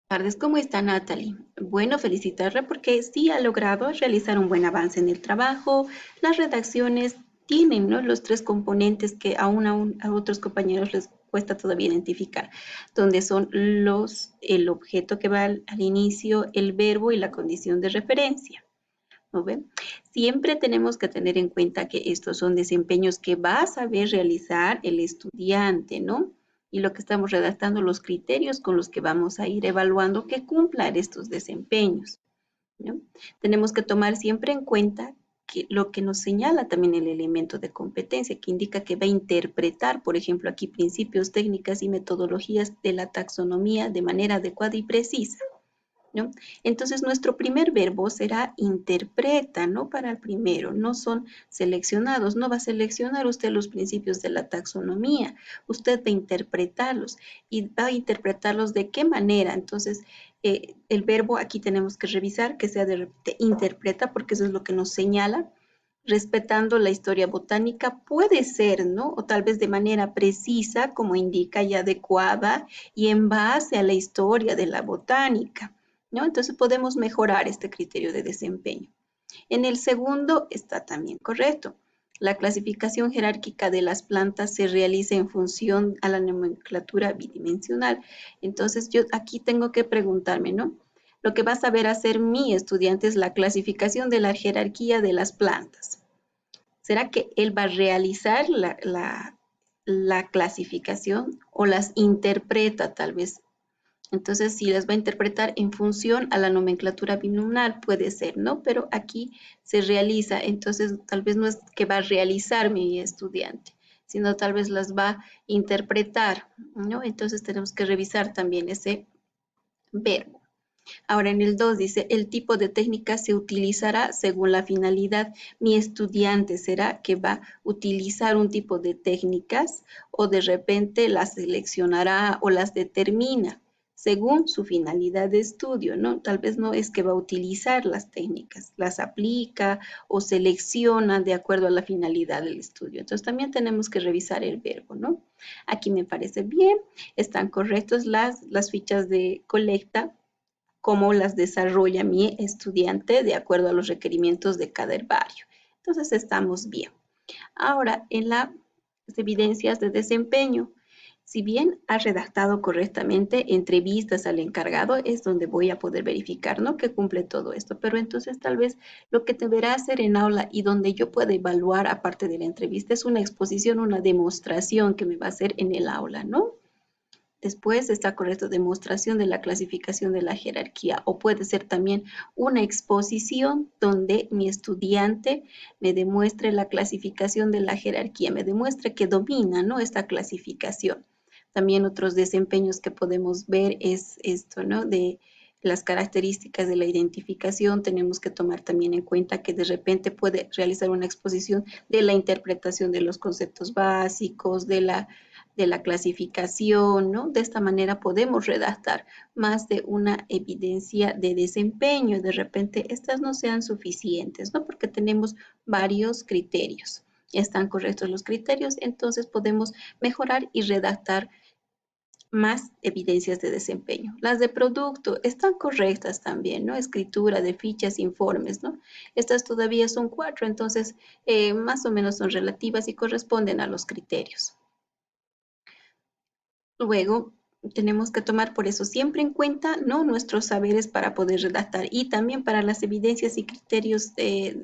Tardes, ¿cómo está Natalie? Bueno, felicitarla porque sí ha logrado realizar un buen avance en el trabajo. Las redacciones tienen, ¿no?, los tres componentes que a otros compañeros les cuesta todavía identificar, donde son el objeto que va al inicio, el verbo y la condición de referencia. ¿No ve? Siempre tenemos que tener en cuenta que estos son desempeños que va a saber realizar el estudiante, ¿no? Y lo que estamos redactando, los criterios con los que vamos a ir evaluando que cumplan estos desempeños, ¿no? Tenemos que tomar siempre en cuenta que lo que nos señala también el elemento de competencia, que indica que va a interpretar, por ejemplo, aquí principios, técnicas y metodologías de la taxonomía de manera adecuada y precisa, ¿no? Entonces, nuestro primer verbo será interpreta, ¿no? Para el primero, no son seleccionados, no va a seleccionar usted los principios de la taxonomía, usted va a interpretarlos y va a interpretarlos de qué manera. Entonces, el verbo aquí tenemos que revisar que sea de interpreta, porque eso es lo que nos señala. Respetando la historia botánica, puede ser, ¿no? O tal vez de manera precisa, como indica, y adecuada, y en base a la historia de la botánica, ¿no? Entonces podemos mejorar este criterio de desempeño. En el segundo está también correcto. La clasificación jerárquica de las plantas se realiza en función a la nomenclatura bidimensional. Entonces yo aquí tengo que preguntarme, ¿no? Lo que va a saber hacer mi estudiante es la clasificación de la jerarquía de las plantas. ¿Será que él va a realizar la clasificación o las interpreta tal vez? Entonces, si las va a interpretar en función a la nomenclatura binominal, puede ser, ¿no? Pero aquí se realiza, entonces tal vez no es que va a realizar mi estudiante, sino tal vez las va a interpretar, ¿no? Entonces tenemos que revisar también ese verbo. Ahora en el 2 dice, el tipo de técnica se utilizará según la finalidad. Mi estudiante será que va a utilizar un tipo de técnicas o de repente las seleccionará o las determina según su finalidad de estudio, ¿no? Tal vez no es que va a utilizar las técnicas, las aplica o selecciona de acuerdo a la finalidad del estudio. Entonces también tenemos que revisar el verbo, ¿no? Aquí me parece bien, están correctos las fichas de colecta, cómo las desarrolla mi estudiante de acuerdo a los requerimientos de cada herbario. Entonces estamos bien. Ahora, en las evidencias de desempeño, si bien ha redactado correctamente entrevistas al encargado, es donde voy a poder verificar, ¿no?, que cumple todo esto. Pero entonces tal vez lo que deberá hacer en aula y donde yo pueda evaluar aparte de la entrevista es una exposición, una demostración que me va a hacer en el aula, ¿no? Después está correcto demostración de la clasificación de la jerarquía, o puede ser también una exposición donde mi estudiante me demuestre la clasificación de la jerarquía, me demuestre que domina, ¿no?, esta clasificación. También otros desempeños que podemos ver es esto, ¿no?, de las características de la identificación. Tenemos que tomar también en cuenta que de repente puede realizar una exposición de la interpretación de los conceptos básicos, de la clasificación, ¿no? De esta manera podemos redactar más de una evidencia de desempeño. De repente estas no sean suficientes, ¿no? Porque tenemos varios criterios. Están correctos los criterios, entonces podemos mejorar y redactar más evidencias de desempeño. Las de producto están correctas también, ¿no? Escritura de fichas, informes, ¿no? Estas todavía son 4, entonces más o menos son relativas y corresponden a los criterios. Luego, tenemos que tomar por eso siempre en cuenta, ¿no?, nuestros saberes para poder redactar, y también para las evidencias y criterios,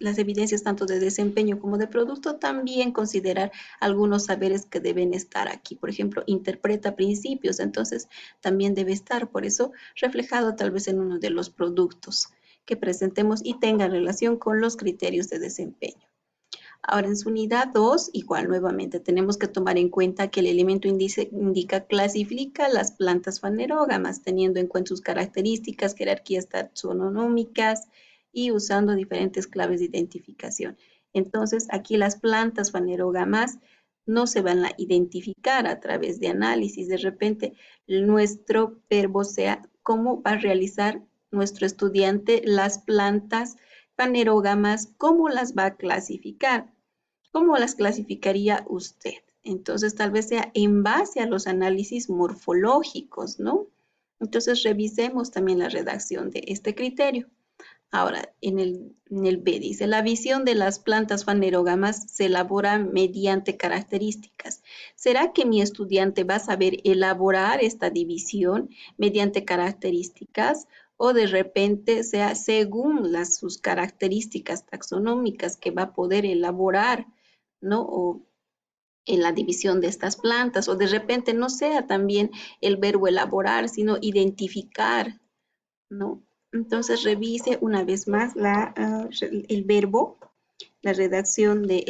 las evidencias tanto de desempeño como de producto, también considerar algunos saberes que deben estar aquí. Por ejemplo, interpreta principios, entonces también debe estar, por eso, reflejado tal vez en uno de los productos que presentemos y tenga relación con los criterios de desempeño. Ahora, en su unidad 2, igual nuevamente tenemos que tomar en cuenta que el elemento índice indica clasifica las plantas fanerógamas, teniendo en cuenta sus características, jerarquías taxonómicas y usando diferentes claves de identificación. Entonces, aquí las plantas fanerógamas no se van a identificar a través de análisis. De repente, nuestro verbo sea cómo va a realizar nuestro estudiante las plantas fanerógamas, cómo las va a clasificar. ¿Cómo las clasificaría usted? Entonces, tal vez sea en base a los análisis morfológicos, ¿no? Entonces revisemos también la redacción de este criterio. Ahora, en el B dice, la visión de las plantas fanerógamas se elabora mediante características. ¿Será que mi estudiante va a saber elaborar esta división mediante características o de repente sea según sus características taxonómicas que va a poder elaborar, ¿no? O en la división de estas plantas, o de repente no sea también el verbo elaborar, sino identificar, ¿no? Entonces revise una vez más el verbo, la redacción de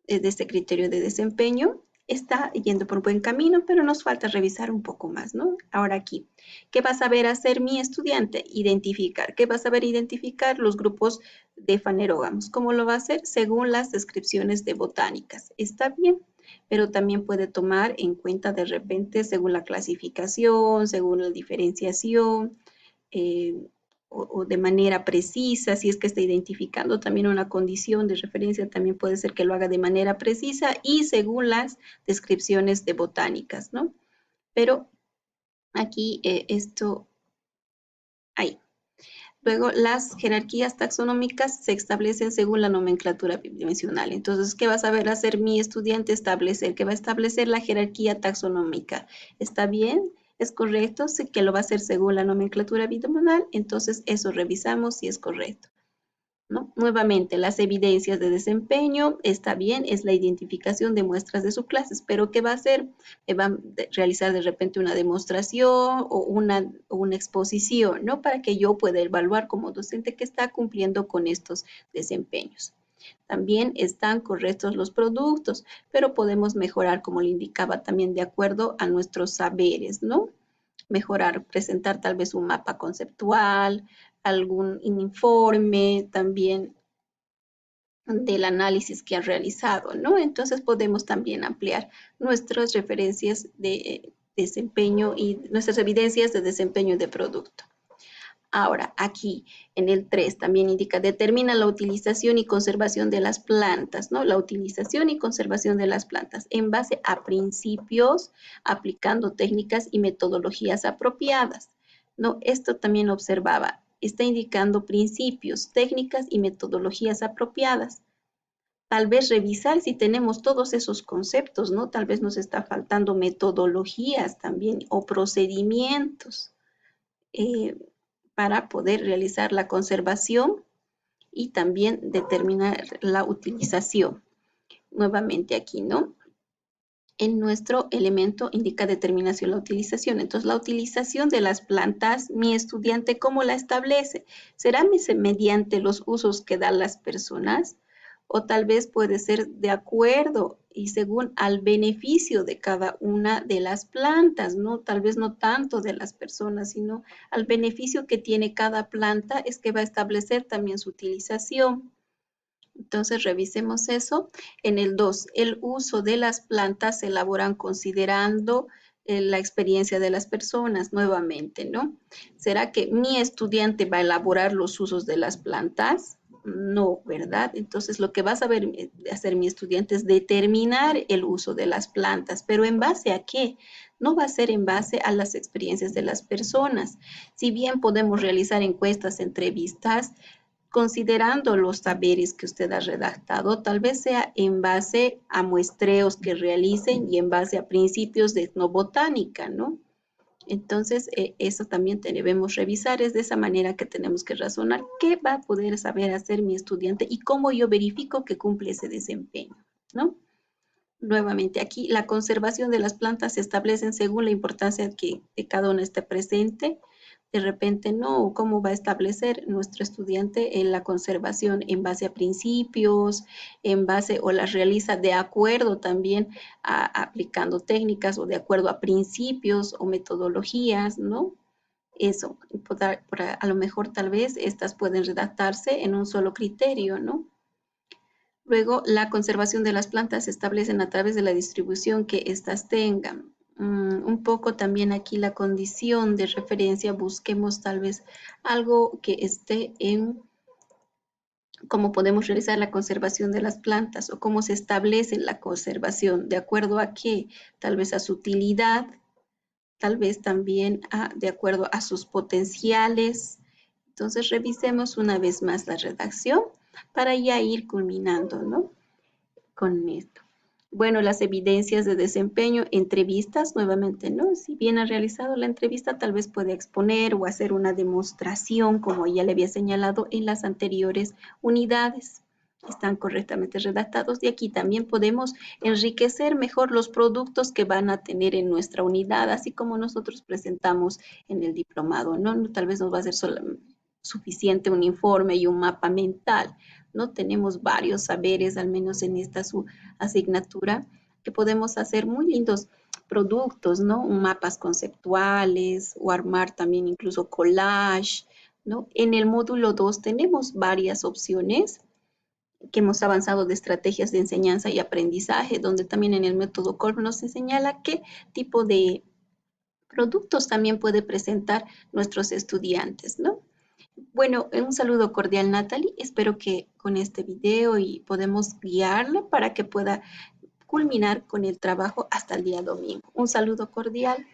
este criterio de desempeño. Está yendo por buen camino, pero nos falta revisar un poco más, ¿no? Ahora aquí, ¿qué va a saber hacer mi estudiante? Identificar. ¿Qué va a saber identificar? Los grupos de fanerógamos. ¿Cómo lo va a hacer? Según las descripciones de botánicas. Está bien, pero también puede tomar en cuenta de repente según la clasificación, según la diferenciación, eh, o de manera precisa, si es que está identificando también una condición de referencia, también puede ser que lo haga de manera precisa y según las descripciones de botánicas, ¿no? Pero aquí ahí. Luego, las jerarquías taxonómicas se establecen según la nomenclatura bidimensional. Entonces, ¿qué va a saber hacer mi estudiante? Establecer, que va a establecer la jerarquía taxonómica. ¿Está bien? ¿Es correcto? Sé que lo va a hacer según la nomenclatura bidimensional, entonces eso revisamos si es correcto, ¿no? Nuevamente, las evidencias de desempeño, está bien, es la identificación de muestras de sus clases, pero ¿qué va a hacer? Va a realizar de repente una demostración o una exposición, ¿no? Para que yo pueda evaluar como docente que está cumpliendo con estos desempeños. También están correctos los productos, pero podemos mejorar, como le indicaba, también de acuerdo a nuestros saberes, ¿no? Mejorar, presentar tal vez un mapa conceptual, algún informe también del análisis que ha realizado, ¿no? Entonces podemos también ampliar nuestras referencias de desempeño y nuestras evidencias de desempeño de producto. Ahora, aquí en el 3 también indica, determina la utilización y conservación de las plantas, ¿no? La utilización y conservación de las plantas en base a principios, aplicando técnicas y metodologías apropiadas, ¿no? Esto también observaba, está indicando principios, técnicas y metodologías apropiadas. Tal vez revisar si tenemos todos esos conceptos, ¿no? Tal vez nos está faltando metodologías también o procedimientos. Eh, para poder realizar la conservación y también determinar la utilización. Nuevamente aquí, ¿no? En nuestro elemento indica determinación la utilización. Entonces, la utilización de las plantas, mi estudiante, ¿cómo la establece? ¿Será mediante los usos que dan las personas? O tal vez puede ser de acuerdo y según al beneficio de cada una de las plantas, ¿no? Tal vez no tanto de las personas, sino al beneficio que tiene cada planta es que va a establecer también su utilización. Entonces, revisemos eso. En el 2, el uso de las plantas se elaboran considerando la experiencia de las personas nuevamente, ¿no? ¿Será que mi estudiante va a elaborar los usos de las plantas? No, ¿verdad? Entonces, lo que va a saber hacer mi estudiante es determinar el uso de las plantas, pero ¿en base a qué? No va a ser en base a las experiencias de las personas. Si bien podemos realizar encuestas, entrevistas, considerando los saberes que usted ha redactado, tal vez sea en base a muestreos que realicen y en base a principios de etnobotánica, ¿no? Entonces, eso también debemos revisar, es de esa manera que tenemos que razonar qué va a poder saber hacer mi estudiante y cómo yo verifico que cumple ese desempeño, ¿no? Nuevamente, aquí la conservación de las plantas se establecen según la importancia que cada una esté presente. De repente, no, ¿cómo va a establecer nuestro estudiante en la conservación en base a principios, en base o las realiza de acuerdo también aplicando técnicas o de acuerdo a principios o metodologías, ¿no? Eso, a lo mejor tal vez estas pueden redactarse en un solo criterio, ¿no? Luego, la conservación de las plantas se establecen a través de la distribución que éstas tengan. Un poco también aquí la condición de referencia, busquemos tal vez algo que esté en cómo podemos realizar la conservación de las plantas o cómo se establece la conservación, de acuerdo a qué, tal vez a su utilidad, tal vez también de acuerdo a sus potenciales. Entonces, revisemos una vez más la redacción para ya ir culminando, ¿no? Con esto. Bueno, las evidencias de desempeño, entrevistas, nuevamente, ¿no? Si bien ha realizado la entrevista, tal vez puede exponer o hacer una demostración, como ya le había señalado en las anteriores unidades. Están correctamente redactados y aquí también podemos enriquecer mejor los productos que van a tener en nuestra unidad, así como nosotros presentamos en el diplomado, ¿no? Tal vez nos va a ser suficiente un informe y un mapa mental, ¿no? Tenemos varios saberes, al menos en esta su asignatura, que podemos hacer muy lindos productos, ¿no? Mapas conceptuales o armar también incluso collage, ¿no? En el módulo 2 tenemos varias opciones que hemos avanzado de estrategias de enseñanza y aprendizaje, donde también en el método Colm nos señala qué tipo de productos también puede presentar nuestros estudiantes, ¿no? Bueno, un saludo cordial, Natalie. Espero que con este video y podemos guiarla para que pueda culminar con el trabajo hasta el día domingo. Un saludo cordial.